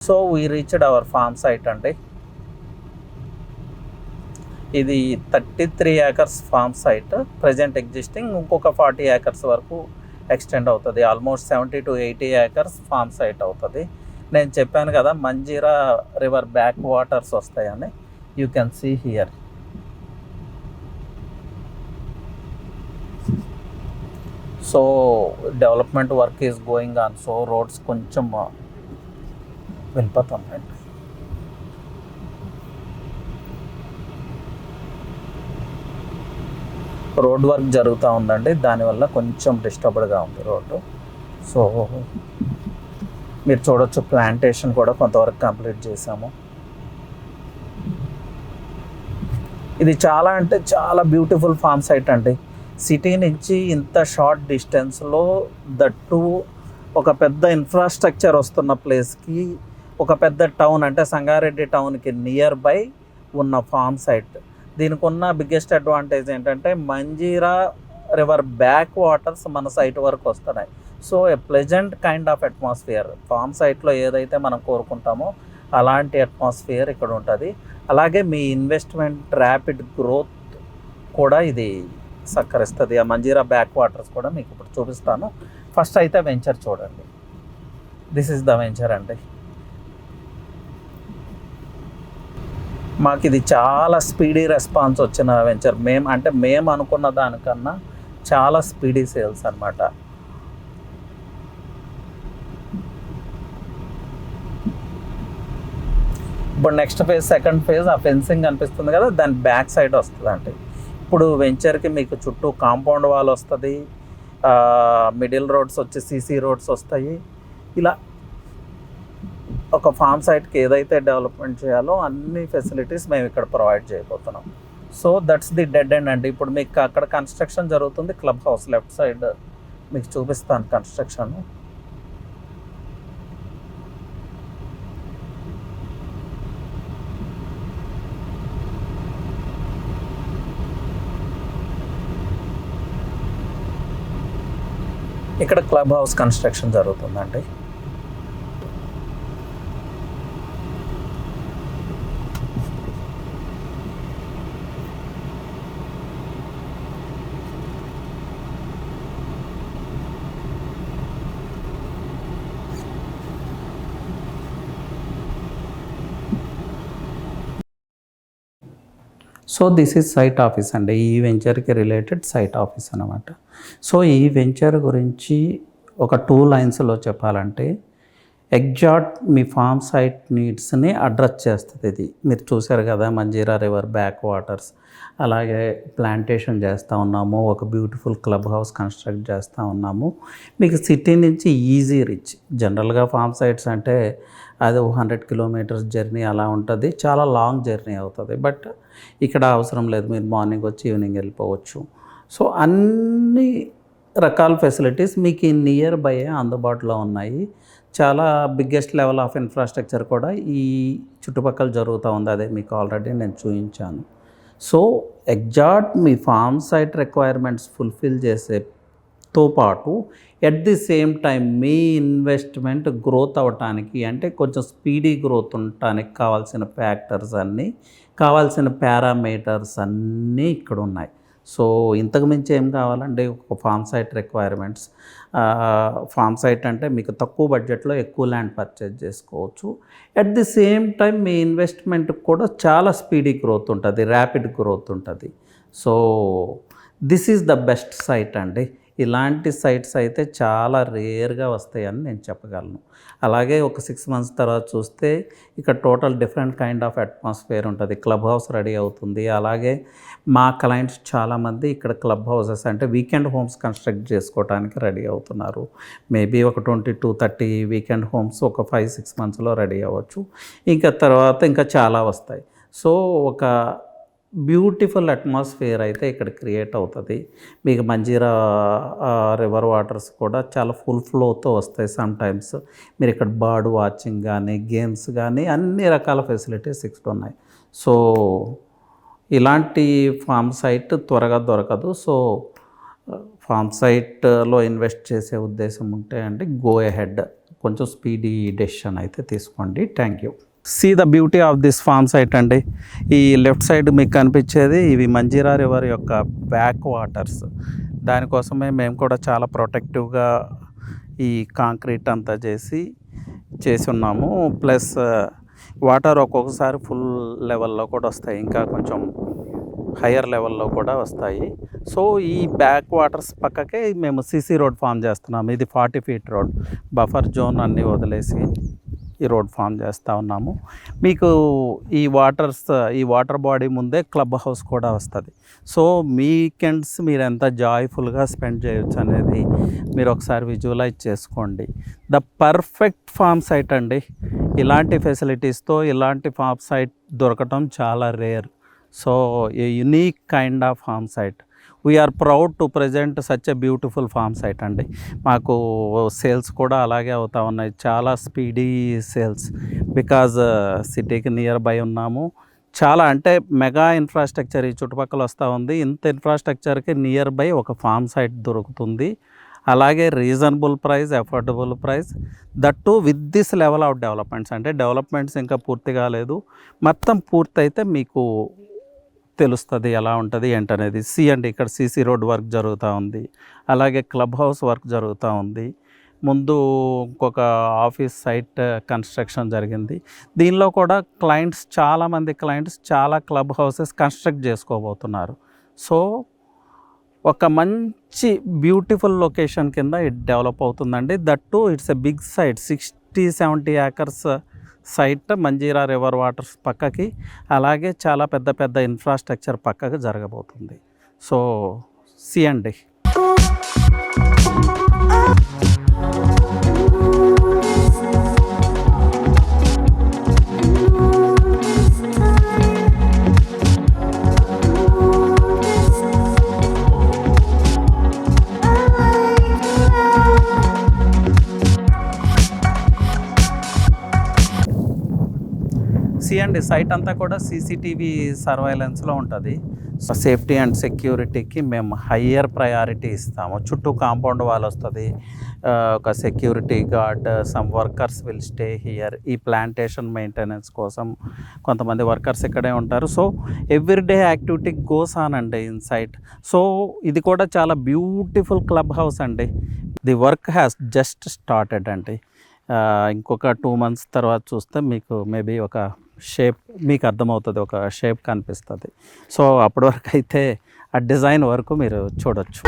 So we reached our farm site అండి. ఇది 33 acres farm site present existing. ఇంకొక 40 acres వరకు ఎక్స్టెండ్ అవుతుంది. Almost 70 to 80 acres farm site అవుతుంది. నేను చెప్పాను కదా మంజీరా రివర్ బ్యాక్ వాటర్స్ వస్తాయని. You can see here. So development work is going on. So roads కొంచెం వెళ్ళిపోతున్నాయండి. రోడ్ వర్క్ జరుగుతూ ఉందండి, దానివల్ల కొంచెం డిస్టర్బ్డ్గా ఉంది రోడ్డు. సో మీరు చూడొచ్చు ప్లాంటేషన్ కూడా కొంతవరకు కంప్లీట్ చేసాము. ఇది చాలా అంటే చాలా బ్యూటిఫుల్ ఫామ్ సైట్ అండి. సిటీ నుంచి ఇంత షార్ట్ డిస్టెన్స్లో దట్టు ఒక పెద్ద ఇన్ఫ్రాస్ట్రక్చర్ వస్తున్న ప్లేస్కి ఒక పెద్ద టౌన్ అంటే సంగారెడ్డి టౌన్కి నియర్ బై ఉన్న ఫామ్ సైట్. దీనికి ఉన్న బిగ్గెస్ట్ అడ్వాంటేజ్ ఏంటంటే మంజీరా రివర్ బ్యాక్ వాటర్స్ మన సైట్ వరకు వస్తున్నాయి. So a pleasant kind of atmosphere farm సైట్లో ఏదైతే మనం కోరుకుంటామో అలాంటి అట్మాస్ఫియర్ ఇక్కడ ఉంటుంది. అలాగే మీ ఇన్వెస్ట్మెంట్ ర్యాపిడ్ గ్రోత్ కూడా ఇది సహకరిస్తుంది. ఆ మంజీరా బ్యాక్ వాటర్స్ కూడా మీకు ఇప్పుడు చూపిస్తాను. ఫస్ట్ అయితే వెంచర్ చూడండి. దిస్ ఇస్ ద వెంచర్ అండి. మాకు ఇది చాలా స్పీడీ రెస్పాన్స్ వచ్చిన వెంచర్. మేము అనుకున్న దానికన్నా చాలా స్పీడీ సేల్స్ అనమాట. ఇప్పుడు నెక్స్ట్ ఫేజ్, సెకండ్ ఫేజ్, ఆ ఫెన్సింగ్ అనిపిస్తుంది కదా, దాని బ్యాక్ సైడ్ వస్తుంది అంటే. ఇప్పుడు వెంచర్కి మీకు చుట్టూ కాంపౌండ్ వాల్ వస్తుంది, మిడిల్ రోడ్స్ వచ్చి సీసీ రోడ్స్ వస్తాయి. ఇలా ఒక ఫామ్ సైట్కి ఏదైతే డెవలప్మెంట్ చేయాలో అన్ని ఫెసిలిటీస్ మేము ఇక్కడ ప్రొవైడ్ చేయబోతున్నాం. So that's the dead end అండి. ఇప్పుడు మీకు అక్కడ కన్స్ట్రక్షన్ జరుగుతుంది. క్లబ్ హౌస్ లెఫ్ట్ సైడ్ మీకు చూపిస్తాను కన్స్ట్రక్షన్. ఇక్కడ క్లబ్ హౌస్ కన్స్ట్రక్షన్ జరుగుతుందండి. So this is site office అండి. ఈ వెంచర్కి రిలేటెడ్ సైట్ ఆఫీస్ అనమాట. సో ఈ వెంచర్ గురించి ఒక 2 లైన్స్లో చెప్పాలంటే ఎగ్జాక్ట్ మీ ఫామ్ సైట్ నీడ్స్ని అడ్రస్ చేస్తుంది. ఇది మీరు చూశారు కదా, మంజీరా రివర్ బ్యాక్ వాటర్స్, అలాగే ప్లాంటేషన్ చేస్తూ ఉన్నాము, ఒక బ్యూటిఫుల్ క్లబ్ హౌస్ కన్స్ట్రక్ట్ చేస్తూ ఉన్నాము. మీకు సిటీ నుంచి ఈజీ రీచ్. జనరల్గా ఫామ్ సైట్స్ అంటే అది 100 కిలోమీటర్స్ జర్నీ అలా ఉంటుంది, చాలా లాంగ్ జర్నీ అవుతుంది. బట్ ఇక్కడ అవసరం లేదు, మీరు మార్నింగ్ వచ్చి ఈవినింగ్ వెళ్ళిపోవచ్చు. సో అన్ని రకాల ఫెసిలిటీస్ మీకు నియర్ బై అందుబాటులో ఉన్నాయి. చాలా బిగ్గెస్ట్ లెవెల్ ఆఫ్ ఇన్ఫ్రాస్ట్రక్చర్ కూడా ఈ చుట్టుపక్కల జరుగుతూ ఉంది. అదే మీకు ఆల్రెడీ నేను చూపించాను. సో ఎగ్జాక్ట్ మీ ఫామ్ సైట్ రిక్వైర్మెంట్స్ ఫుల్ఫిల్ చేసేతో పాటు ఎట్ ది సేమ్ టైం మీ ఇన్వెస్ట్మెంట్ గ్రోత్ అవ్వటానికి, అంటే కొంచెం స్పీడీ గ్రోత్ ఉండటానికి కావాల్సిన ఫ్యాక్టర్స్ అన్నీ, కావాల్సిన పారామీటర్స్ అన్నీ ఇక్కడ ఉన్నాయి. సో ఇంతకు మించి ఏం కావాలండి ఒక farm site requirements. Farm site అంటే మీకు తక్కువ బడ్జెట్లో ఎక్కువ ల్యాండ్ పర్చేజ్ చేసుకోవచ్చు. ఎట్ ది సేమ్ టైం మీ ఇన్వెస్ట్మెంట్ కూడా చాలా స్పీడీ గ్రోత్ ఉంటుంది, ర్యాపిడ్ గ్రోత్ ఉంటుంది. So this is the best site అండి. ఇలాంటి సైట్స్ అయితే చాలా రేర్గా వస్తాయని నేను చెప్పగలను. అలాగే ఒక 6 months తర్వాత చూస్తే ఇక్కడ total different kind of atmosphere ఉంటుంది. క్లబ్ హౌస్ రెడీ అవుతుంది. అలాగే మా క్లయింట్స్ చాలామంది ఇక్కడ క్లబ్ హౌసెస్ అంటే వీకెండ్ హోమ్స్ కన్స్ట్రక్ట్ చేసుకోవడానికి రెడీ అవుతున్నారు. మేబీ ఒక 20 to 30 వీకెండ్ హోమ్స్ ఒక 5-6 monthsలో రెడీ అవ్వచ్చు. ఇంకా తర్వాత ఇంకా చాలా వస్తాయి. సో ఒక బ్యూటిఫుల్ అట్మాస్ఫియర్ అయితే ఇక్కడ క్రియేట్ అవుతుంది. మీకు మంజీరా రివర్ వాటర్స్ కూడా చాలా ఫుల్ ఫ్లోతో వస్తాయి. సమ్టైమ్స్ మీరు ఇక్కడ బర్డ్ వాచింగ్ కానీ, గేమ్స్ కానీ అన్ని రకాల ఫెసిలిటీస్ ఇక్కడ ఉన్నాయి. సో ఇలాంటి ఫామ్ సైట్ త్వరగా దొరకదు. సో ఫామ్ సైట్లో ఇన్వెస్ట్ చేసే ఉద్దేశం ఉంటే అంటే గో అహెడ్, కొంచెం స్పీడీ డెసిషన్ అయితే తీసుకోండి. Thank you. See the beauty of this farm site అండి. ఈ లెఫ్ట్ సైడ్ మీకు కనిపించేది ఇవి మంజీరా రివర్ యొక్క బ్యాక్ వాటర్స్. దానికోసమే మేము కూడా చాలా ప్రొటెక్టివ్గా ఈ కాంక్రీట్ అంతా చేసి ఉన్నాము. ప్లస్ వాటర్ ఒక్కొక్కసారి ఫుల్ లెవెల్లో కూడా వస్తాయి, ఇంకా కొంచెం హయ్యర్ లెవెల్లో కూడా వస్తాయి. సో ఈ బ్యాక్ వాటర్స్ పక్కకే మేము సీసీ రోడ్ ఫామ్ చేస్తున్నాము. ఇది 40 ఫీట్ రోడ్, బఫర్ జోన్ అన్నీ వదిలేసి ఈ రోడ్ ఫామ్ చేస్తూ ఉన్నాము. మీకు ఈ వాటర్ బాడీ ముందే క్లబ్ హౌస్ కూడా వస్తుంది. సో వీకెండ్స్ మీరు ఎంత జాయ్ఫుల్గా స్పెండ్ చేయొచ్చు అనేది మీరు ఒకసారి విజువలైజ్ చేసుకోండి. ద పర్ఫెక్ట్ ఫామ్ సైట్ అండి. ఇలాంటి ఫెసిలిటీస్తో ఇలాంటి ఫామ్ సైట్ దొరకటం చాలా rare. So a unique kind of farm site. We are proud to present such a beautiful farm site అండి. మాకు సేల్స్ కూడా అలాగే అవుతా ఉన్నాయి, చాలా స్పీడీ సేల్స్. బికాజ్ సిటీకి నియర్ బై ఉన్నాము. చాలా అంటే మెగా ఇన్ఫ్రాస్ట్రక్చర్ ఈ చుట్టుపక్కల వస్తూ ఉంది. ఇంత ఇన్ఫ్రాస్ట్రక్చర్కి నియర్ బై ఒక ఫామ్ సైట్ దొరుకుతుంది. అలాగే reasonable price, affordable price, that to with this level of developments. అంటే డెవలప్మెంట్స్ ఇంకా పూర్తి కాలేదు, మొత్తం పూర్తయితే మీకు తెలుస్తుంది ఎలా ఉంటుంది ఏంటనేది. అండి ఇక్కడ సీసీ రోడ్ వర్క్ జరుగుతూ ఉంది, అలాగే క్లబ్ హౌస్ వర్క్ జరుగుతూ ఉంది. ముందు ఇంకొక ఆఫీస్ సైట్ కన్స్ట్రక్షన్ జరిగింది. దీనిలో కూడా చాలామంది క్లయింట్స్ చాలా క్లబ్ హౌసెస్ కన్స్ట్రక్ట్ చేసుకోబోతున్నారు. సో ఒక మంచి బ్యూటిఫుల్ లొకేషన్ కింద ఇది డెవలప్ అవుతుందండి. That to it's a big site, 60-70 acres site Manjira river waters పక్కకి, అలాగే చాలా పెద్ద ఇన్ఫ్రాస్ట్రక్చర్ పక్కకి జరగబోతుంది. సో అండి. అండి సైట్ అంతా కూడా సీసీటీవీ సర్వైలెన్స్లో ఉంటుంది. సో సేఫ్టీ అండ్ సెక్యూరిటీకి మేము హయ్యర్ ప్రయారిటీ ఇస్తాము. చుట్టూ కాంపౌండ్ వాల్ వస్తుంది, ఒక security guard, some workers will stay here. ఈ ప్లాంటేషన్ మెయింటెనెన్స్ కోసం కొంతమంది వర్కర్స్ ఇక్కడే ఉంటారు. So everyday activity goes on అండి ఇన్ సైట్. సో ఇది కూడా చాలా బ్యూటిఫుల్ క్లబ్ హౌస్ అండి. The work has just started అండి. ఇంకొక 2 months తర్వాత చూస్తే మీకు మేబీ ఒక షేప్ మీకు అర్థమవుతుంది, ఒక షేప్ కనిపిస్తుంది. సో అప్పటి వరకు అయితే ఆ డిజైన్ వరకు మీరు చూడొచ్చు.